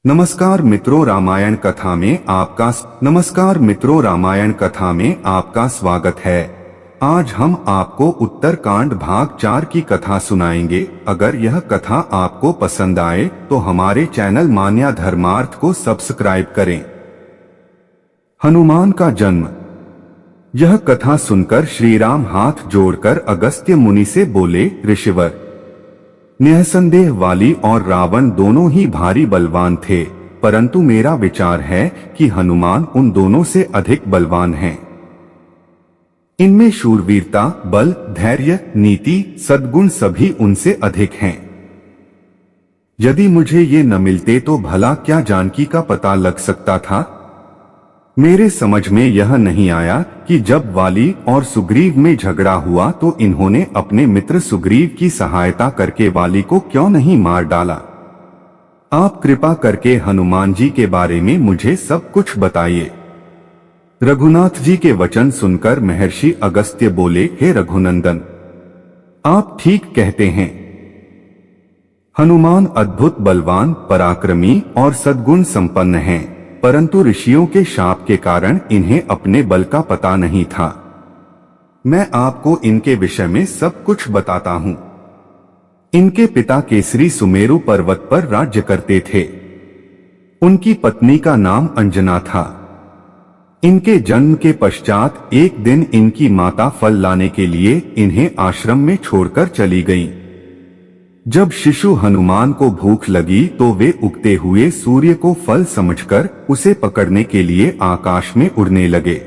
नमस्कार मित्रों, रामायण कथा में आपका स्वागत है। आज हम आपको उत्तरकांड भाग 4 की कथा सुनाएंगे। अगर यह कथा आपको पसंद आए तो हमारे चैनल मान्या धर्मार्थ को सब्सक्राइब करें। हनुमान का जन्म। यह कथा सुनकर श्री राम हाथ जोड़कर अगस्त्य मुनि से बोले, ऋषिवर, निःसंदेह वाली और रावण दोनों ही भारी बलवान थे, परंतु मेरा विचार है कि हनुमान उन दोनों से अधिक बलवान हैं। इनमें शूरवीरता, बल, धैर्य, नीति, सद्गुण सभी उनसे अधिक हैं। यदि मुझे ये न मिलते तो भला क्या जानकी का पता लग सकता था। मेरे समझ में यह नहीं आया कि जब वाली और सुग्रीव में झगड़ा हुआ तो इन्होंने अपने मित्र सुग्रीव की सहायता करके वाली को क्यों नहीं मार डाला। आप कृपा करके हनुमान जी के बारे में मुझे सब कुछ बताइए। रघुनाथ जी के वचन सुनकर महर्षि अगस्त्य बोले, हे रघुनंदन, आप ठीक कहते हैं। हनुमान अद्भुत बलवान, पराक्रमी और सद्गुण संपन्न हैं, परंतु ऋषियों के शाप के कारण इन्हें अपने बल का पता नहीं था। मैं आपको इनके विषय में सब कुछ बताता हूँ। इनके पिता केसरी सुमेरु पर्वत पर राज्य करते थे। उनकी पत्नी का नाम अंजना था। इनके जन्म के पश्चात एक दिन इनकी माता फल लाने के लिए इन्हें आश्रम में छोड़कर चली गईं। जब शिशु हनुमान को भूख लगी तो वे उगते हुए सूर्य को फल समझकर उसे पकड़ने के लिए आकाश में उड़ने लगे।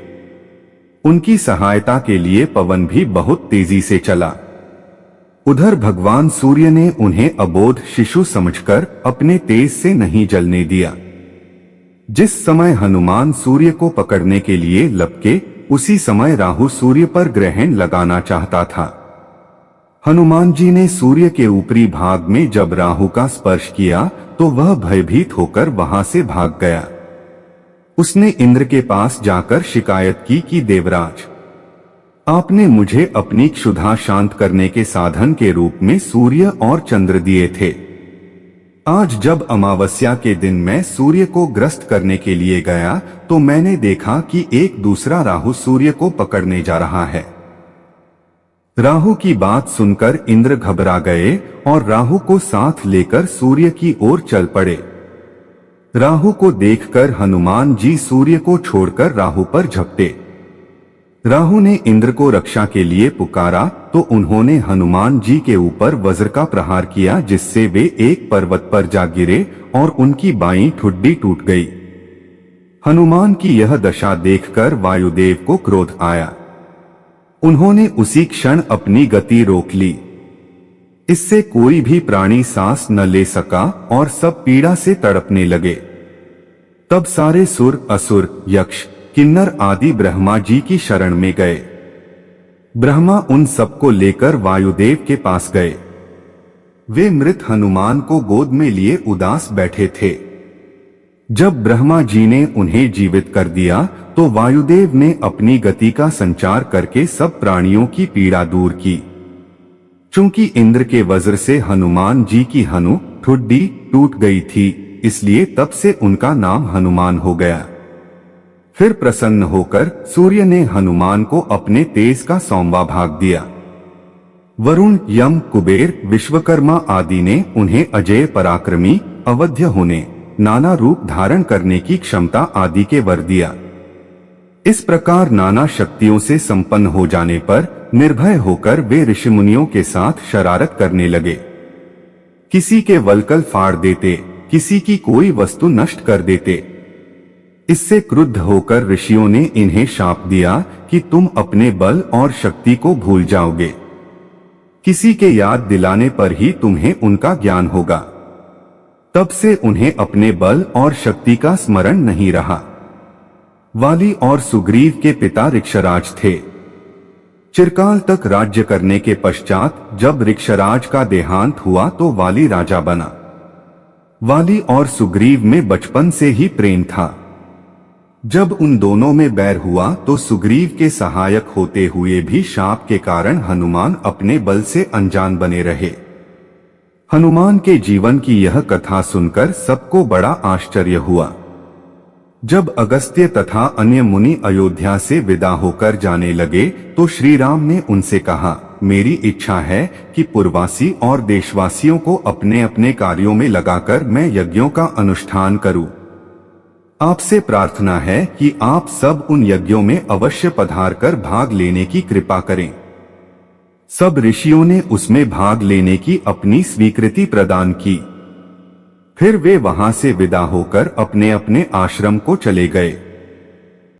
उनकी सहायता के लिए पवन भी बहुत तेजी से चला। उधर भगवान सूर्य ने उन्हें अबोध शिशु समझकर अपने तेज से नहीं जलने दिया। जिस समय हनुमान सूर्य को पकड़ने के लिए लपके, उसी समय राहु सूर्य पर ग्रहण लगाना चाहता था। हनुमान जी ने सूर्य के ऊपरी भाग में जब राहु का स्पर्श किया तो वह भयभीत होकर वहां से भाग गया। उसने इंद्र के पास जाकर शिकायत की कि देवराज, आपने मुझे अपनी क्षुधा शांत करने के साधन के रूप में सूर्य और चंद्र दिए थे। आज जब अमावस्या के दिन मैं सूर्य को ग्रस्त करने के लिए गया तो मैंने देखा कि एक दूसरा राहु सूर्य को पकड़ने जा रहा है। राहु की बात सुनकर इंद्र घबरा गए और राहु को साथ लेकर सूर्य की ओर चल पड़े। राहु को देखकर हनुमान जी सूर्य को छोड़कर राहु पर झपटे। राहु ने इंद्र को रक्षा के लिए पुकारा तो उन्होंने हनुमान जी के ऊपर वज्र का प्रहार किया, जिससे वे एक पर्वत पर जा गिरे और उनकी बाईं ठुड्डी टूट गई। हनुमान की यह दशा देखकर वायुदेव को क्रोध आया। उन्होंने उसी क्षण अपनी गति रोक ली। इससे कोई भी प्राणी सांस न ले सका और सब पीड़ा से तड़पने लगे। तब सारे सुर, असुर, यक्ष, किन्नर आदि ब्रह्मा जी की शरण में गए। ब्रह्मा उन सबको लेकर वायुदेव के पास गए। वे मृत हनुमान को गोद में लिए उदास बैठे थे। जब ब्रह्मा जी ने उन्हें जीवित कर दिया तो वायुदेव ने अपनी गति का संचार करके सब प्राणियों की पीड़ा दूर की। चूंकि इंद्र के वज्र से हनुमान जी की हनु ठुड्डी टूट गई थी, इसलिए तब से उनका नाम हनुमान हो गया। फिर प्रसन्न होकर सूर्य ने हनुमान को अपने तेज का 100वां भाग दिया। वरुण, यम, कुबेर, विश्वकर्मा आदि ने उन्हें अजेय, पराक्रमी, अवध्य होने, नाना रूप धारण करने की क्षमता आदि के वर दिया। इस प्रकार नाना शक्तियों से संपन्न हो जाने पर निर्भय होकर वे ऋषिमुनियों के साथ शरारत करने लगे। किसी के वल्कल फाड़ देते, किसी की कोई वस्तु नष्ट कर देते। इससे क्रुद्ध होकर ऋषियों ने इन्हें शाप दिया कि तुम अपने बल और शक्ति को भूल जाओगे। किसी के याद दिलाने पर ही तुम्हें उनका ज्ञान होगा। तब से उन्हें अपने बल और शक्ति का स्मरण नहीं रहा। वाली और सुग्रीव के पिता ऋक्षराज थे। चिरकाल तक राज्य करने के पश्चात जब ऋक्षराज का देहांत हुआ तो वाली राजा बना। वाली और सुग्रीव में बचपन से ही प्रेम था। जब उन दोनों में बैर हुआ तो सुग्रीव के सहायक होते हुए भी शाप के कारण हनुमान अपने बल से अनजान बने रहे। हनुमान के जीवन की यह कथा सुनकर सबको बड़ा आश्चर्य हुआ। जब अगस्त्य तथा अन्य मुनि अयोध्या से विदा होकर जाने लगे तो श्री राम ने उनसे कहा, मेरी इच्छा है कि पुरवासी और देशवासियों को अपने अपने कार्यों में लगाकर मैं यज्ञों का अनुष्ठान करूं। आपसे प्रार्थना है कि आप सब उन यज्ञों में अवश्य पधार कर भाग लेने की कृपा करें। सब ऋषियों ने उसमें भाग लेने की अपनी स्वीकृति प्रदान की। फिर वे वहां से विदा होकर अपने अपने आश्रम को चले गए।